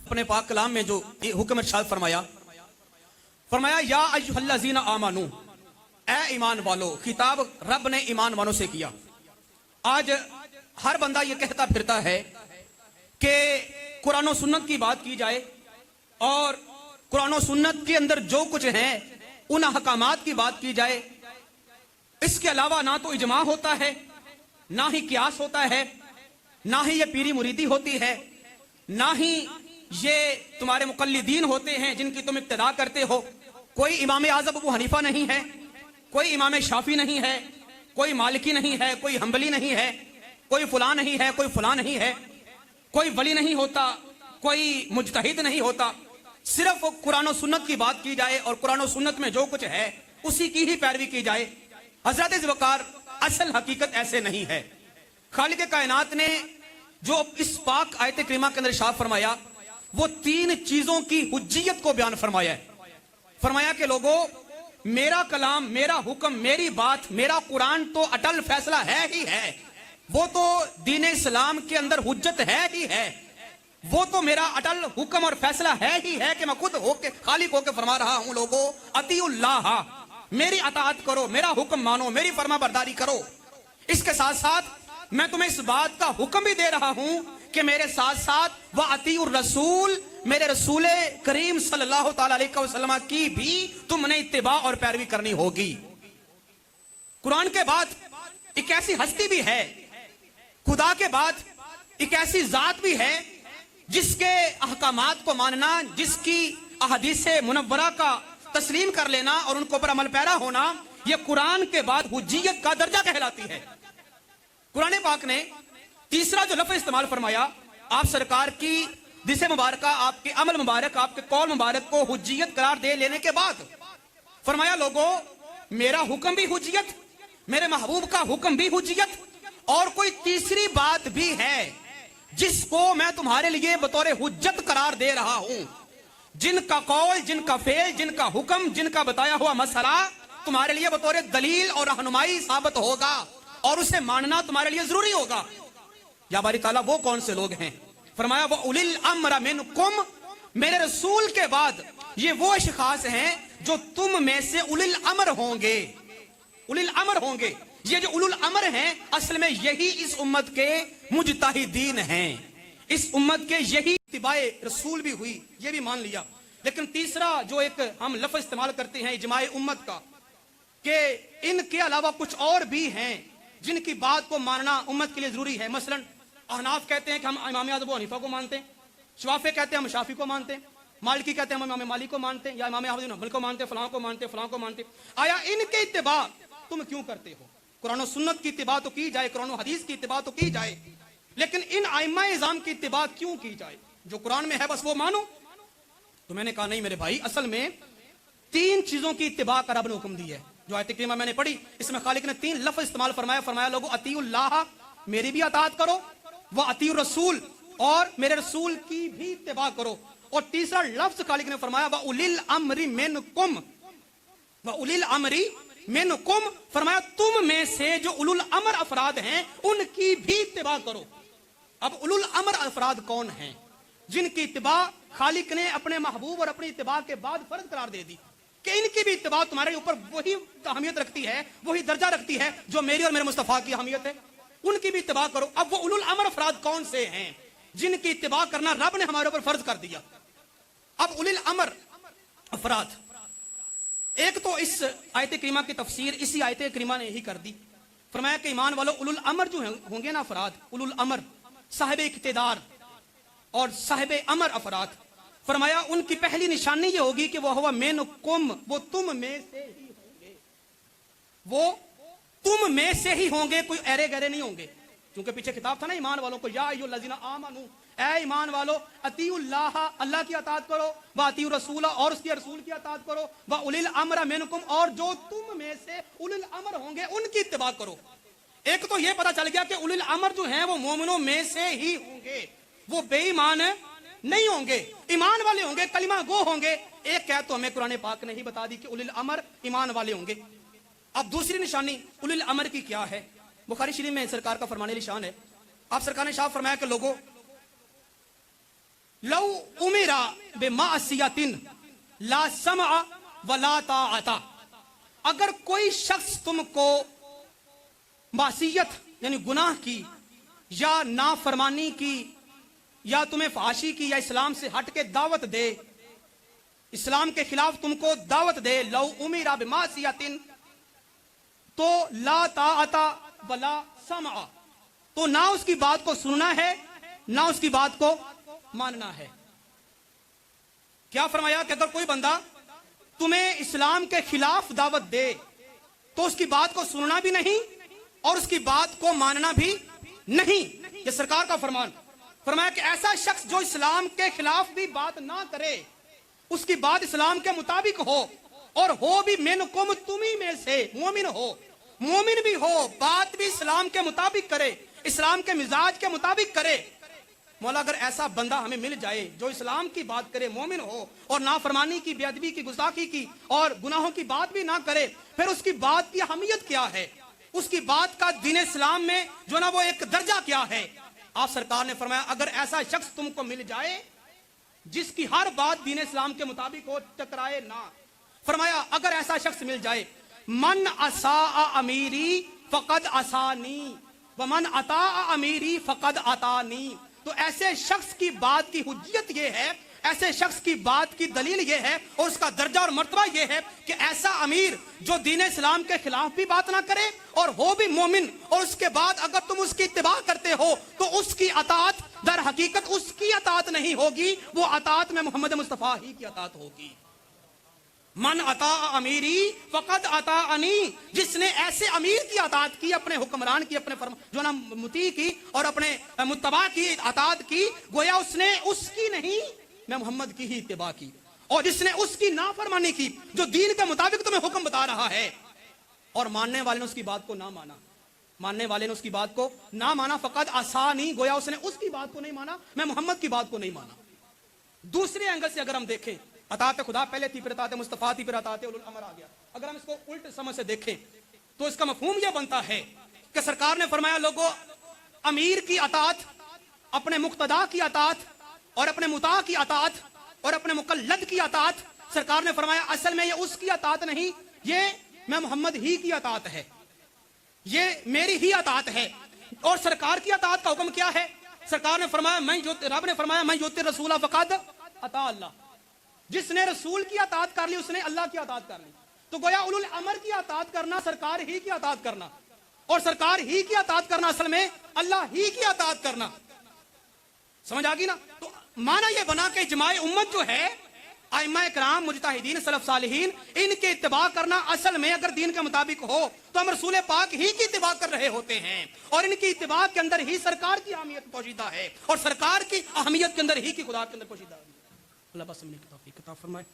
अपने पाक कलाम में जो हुक्म इरशाद फरमाया या अय्युहल्लज़ीना आमनू, ए ईमान वालो। खिताब रब ने ईमान वालों से किया। आज हर बंदा ये कहता फिरता है कि कुरान और सुन्नत की बात की जाए और कुरान और सुन्नत के अंदर जो कुछ है उन अहकामात की बात की जाए। इसके अलावा ना तो इजमा होता है, ना ही कियास होता है, ना ही ये पीरी मुरीदी होती है, ना ही ये तुम्हारे मुकल्लिदीन होते हैं जिनकी तुम इक्तदा करते हो। कोई इमाम आज़म अबू हनीफा नहीं है, कोई इमाम शाफी नहीं है, कोई मालिकी नहीं है, कोई हम्बली नहीं है, कोई फलां नहीं है, कोई फलां नहीं है, कोई वली नहीं होता, कोई मुजतहिद नहीं होता। सिर्फ कुरान और सुन्नत की बात की जाए और कुरान और सुन्नत में जो कुछ है उसी की ही पैरवी की जाए। हजरत ज़ुल्फ़िकार असल हकीकत ऐसे नहीं है। खालिक कायनात ने जो इस पाक आयत करीमा के अंदर इरशाद फरमाया वो तीन चीजों की हुज्जियत को बयान फरमाया है। फरमाया कि लोगों, मेरा कलाम, मेरा हुक्म, मेरी बात, मेरा कुरान तो अटल फैसला है ही है। वो तो दीन इस्लाम के अंदर हुज्जत है ही है। वो तो मेरा अटल हुक्म और फैसला है ही है कि मैं खुद होके खालिक होके फरमा रहा हूं, लोगों अतीउल्लाह, मेरी अताअत करो, मेरा हुक्म मानो, मेरी फरमा बरदारी करो। इसके साथ साथ मैं तुम्हें इस बात का हुक्म भी दे रहा हूं कि मेरे साथ साथ व अतीउर रसूल, मेरे रसूल करीम सल्लल्लाहु तआला अलैहि वसल्लम की भी तुमने इत्तिबा और पैरवी करनी होगी। कुरान के बाद एक ऐसी हस्ती भी है, खुदा के बाद एक ऐसी जात भी है जिसके अहकामात को मानना, जिसकी अहदीस मुनव्वरा का तस्लीम कर लेना और उनको ऊपर अमल पैरा होना, यह कुरान के बाद हुज्जियत का दर्जा कहलाती है। कुरान पाक ने तीसरा जो लफ्ज़ इस्तेमाल फरमाया, आप सरकार की दिसे मुबारक, आपके अमल मुबारक, आपके कौल मुबारक को हुज्जियत करार दे लेने के बाद फरमाया, लोगों मेरा हुक्म भी हुज्जियत, मेरे महबूब का हुक्म भी हुज्जियत, और कोई तीसरी बात भी है जिसको मैं तुम्हारे लिए बतौर हुज्जत करार दे रहा हूं। जिनका कौल, जिनका फेल, जिनका हुक्म, जिनका बताया हुआ मसला तुम्हारे लिए बतौर दलील और रहनुमाई साबित होगा और उसे मानना तुम्हारे लिए जरूरी होगा। या बारी ताला वो कौन से लोग हैं? फरमाया वो उलिल अम्र मिनकुम, मेरे रसूल के बाद ये वो अशखास हैं जो तुम में से उलिल अम्र होंगे। उलिल अम्र होंगे, ये जो उलुल अम्र हैं असल में यही इस उम्मत के मुजतहिदीन हैं। इस उम्मत के यही इत्तिबाए रसूल भी हुई, ये भी मान लिया। लेकिन तीसरा जो एक हम लफ्ज़ इस्तेमाल करते हैं इजमाए उम्मत का, कि इनके अलावा कुछ और भी हैं जिनकी बात को मानना उम्मत के लिए जरूरी है। मसलन अहनाफ कहते हैं कि हम इमाम अबू हनीफा को मानते हैं, शवाफे कहते हैं हम शाफी को मानते हैं, मालिकी कहते हैं हम इमाम मालिक को मानते हैं, या इमाम अहमद बिन हंबल को मानते हैं, फलां को मानते हैं, फलां को मानते हैं। आया इनके इत्तिबा तुम क्यों करते हो? कुरान और सुन्नत की इत्तिबा तो की जाए, कुरान और हदीस की इत्तिबा तो की जाए, लेकिन इन आइम्मा इज़ाम की इत्तिबा क्यों की जाए? जो कुरान में है बस वो मानो। तो मैंने कहा नहीं मेरे भाई, असल में तीन चीजों की इत्तिबा का रब ने हुक्म दी है। जो आयत करीमा मैंने पढ़ी इसमें खालिक ने तीन लफ्ज़ इस्तेमाल फरमाया। फरमाया लोगों अतीउल्लाह, मेरी भी अताअत करो, व अतीउर रसूल, और मेरे रसूल की भी इत्तिबा करो। और तीसरा लफ्ज़ खालिक ने फरमाया व उलिल अम्री मिनकुम, व उलिल अम्री मिनकुम, फरमाया तुम में से जो उलुल अमर अफराद हैं उनकी भी इत्तिबा करो। अब उलुल अमर अफराद कौन हैं जिनकी इत्तिबा खालिक ने अपने महबूब और अपनी इत्तिबा के बाद फर्ज करार दे दी कि इनकी भी इत्तिबा तुम्हारे ऊपर वही अहमियत रखती है, वही दर्जा रखती है जो मेरी और मेरे मुस्तफा की अहमियत है, उनकी भी इत्तिबा करो। अब वो उलुल अमर अफराद कौन से हैं जिनकी इत्तिबा करना रब ने हमारे ऊपर फर्ज कर दिया? अब उलुल अमर अफराद, एक तो इस आयत करीमा की तफसीर इसी आयत करीमा ने ही कर दी। फरमाया कि ईमान वालों उलुल अमर जो होंगे ना अफराद, उलुल अमर साहिब इख्तिदार और साहिब अमर अफराद, फरमाया उनकी पहली निशानी ये होगी कि वो हुआ मिनकुम, वो तुम में से ही होंगे, वो तुम में से ही होंगे, कोई ऐरे गहरे नहीं होंगे। क्योंकि पीछे खिताब था ना ईमान वालों को, या अय्युहल्लज़ीना आमनू, ऐ ईमान वालो अतीउल्लाह, अल्लाह की अताअत करो, व अतीउर रसूल, और उसके रसूल की अताअत करो, व उलिल अम्र मिनकुम, और जो तुम में से उलिल अम्र होंगे उनकी इत्तिबा करो। एक तो ये पता चल गया कि उलिल अम्र जो हैं वो मोमिनों में से ही होंगे, वो बेईमान नहीं होंगे, ईमान वाले होंगे, कलिमा गो होंगे। एक कह तो हमें कुरान पाक ने ही बता दी कि उलिल अम्र ईमान वाले होंगे। अब दूसरी निशानी उलिल अम्र की क्या है? बुखारी शरीफ में सरकार का फरमाने निशान है, आप सरकार ने शाह फरमाया कि लोगों لو امرا بمعصیت لا سمع ولا طاعت، اگر کوئی شخص تم کو معصیت یعنی گناہ کی یا نافرمانی کی یا تمہیں فحاشی کی یا اسلام سے ہٹ کے دعوت دے، اسلام کے خلاف تم کو دعوت دے، لو امرا بمعصیت تو لا طاعت ولا سمع، تو نہ اس کی بات کو سننا ہے نہ اس کی بات کو ماننا ہے۔ کیا فرمایا کہ اگر کوئی بندہ تمہیں اسلام کے خلاف دعوت دے تو اس کی بات کو سننا بھی نہیں اور اس کی بات کو ماننا بھی نہیں۔ یہ سرکار کا فرمان۔ فرمایا کہ ایسا شخص جو اسلام کے خلاف بھی بات نہ کرے، اس کی بات اسلام کے مطابق ہو اور ہو بھی منکم، تمہیں میں سے مومن ہو، مومن بھی ہو، بات بھی اسلام کے مطابق کرے، اسلام کے مزاج کے مطابق کرے۔ مولا اگر ایسا بندہ ہمیں مل جائے جو اسلام کی بات کرے، مومن ہو اور نافرمانی کی، بے ادبی کی، گستاخی کی اور گناہوں کی بات بھی نہ کرے، پھر اس کی بات کی اہمیت کیا ہے، اس کی بات کا دین اسلام میں جو نا وہ ایک درجہ کیا ہے۔ آپ سرکار نے فرمایا اگر ایسا شخص تم کو مل جائے جس کی ہر بات دین اسلام کے مطابق ہو، ٹکرائے نہ۔ فرمایا اگر ایسا شخص مل جائے، من اساء امیری فقد اسانی ومن اطاع امیری فقد اطانی، تو ایسے شخص کی بات کی حجیت یہ ہے، ایسے شخص کی بات کی دلیل یہ ہے اور اس کا درجہ اور مرتبہ یہ ہے کہ ایسا امیر جو دین اسلام کے خلاف بھی بات نہ کرے اور ہو بھی مومن، اور اس کے بعد اگر تم اس کی اتباع کرتے ہو تو اس کی اطاعت در حقیقت اس کی اطاعت نہیں ہوگی، وہ اطاعت میں محمد مصطفیٰ ہی کی اطاعت ہوگی۔ من اطاع امیری فقد اطاعنی، جس نے ایسے امیر کی اطاعت کی، اپنے حکمران کی، اپنے جو نا مطیع کی اور اپنے متبع کی اطاعت کی، گویا اس نے اس کی نہیں، میں محمد کی ہی اتباع کی۔ اور جس نے اس کی نافرمانی کی جو دین کے مطابق تمہیں حکم بتا رہا ہے، اور ماننے والے نے اس کی بات کو نہ مانا، ماننے والے نے اس کی بات کو نہ مانا، فقد عصانی، گویا اس نے اس کی بات کو نہیں مانا، میں محمد کی بات کو نہیں مانا۔ دوسرے اینگل سے اگر ہم دیکھیں، اطاعت خدا پہلے تھی، پھر اطاعت مصطفیٰ تھی، پھر اطاعت اولو الامر آ گیا۔ اگر ہم اس کو الٹ سمجھ سے دیکھیں تو اس کا مفہوم یہ بنتا ہے کہ سرکار نے فرمایا لوگوں، امیر کی اطاعت، اپنے مقتدا کی اطاعت اور اپنے مطاع کی اطاعت اور اپنے مقلد کی اطاعت، سرکار نے فرمایا اصل میں یہ اس کی اطاعت نہیں، یہ میں محمد ہی کی اطاعت ہے، یہ میری ہی اطاعت ہے۔ اور سرکار کی اطاعت کا حکم کیا ہے؟ سرکار نے فرمایا رب نے فرمایا میں یطیع الرسول فقد اطاع اللہ، جس نے رسول کی اطاعت کر لی اس نے اللہ کی اطاعت کر لی۔ تو گویا اولو الامر کی اطاعت کرنا سرکار ہی کی اطاعت کرنا، اور سرکار ہی کی اطاعت کرنا اصل میں اللہ ہی کی اطاعت کرنا۔ سمجھ آ گئی نا؟ تو معنی یہ بنا کہ اجماع امت جو ہے، ائمہ کرام، مجتہدین، سلف صالحین، ان کے اتباع کرنا اصل میں اگر دین کے مطابق ہو تو ہم رسول پاک ہی کی اتباع کر رہے ہوتے ہیں، اور ان کی اتباع کے اندر ہی سرکار کی اہمیت پوشیدہ ہے، اور سرکار کی اہمیت کے اندر ہی کی خدا کے اندر پوشیدہ ہے۔ اللہ بس ہم نے کتاب فرمائے۔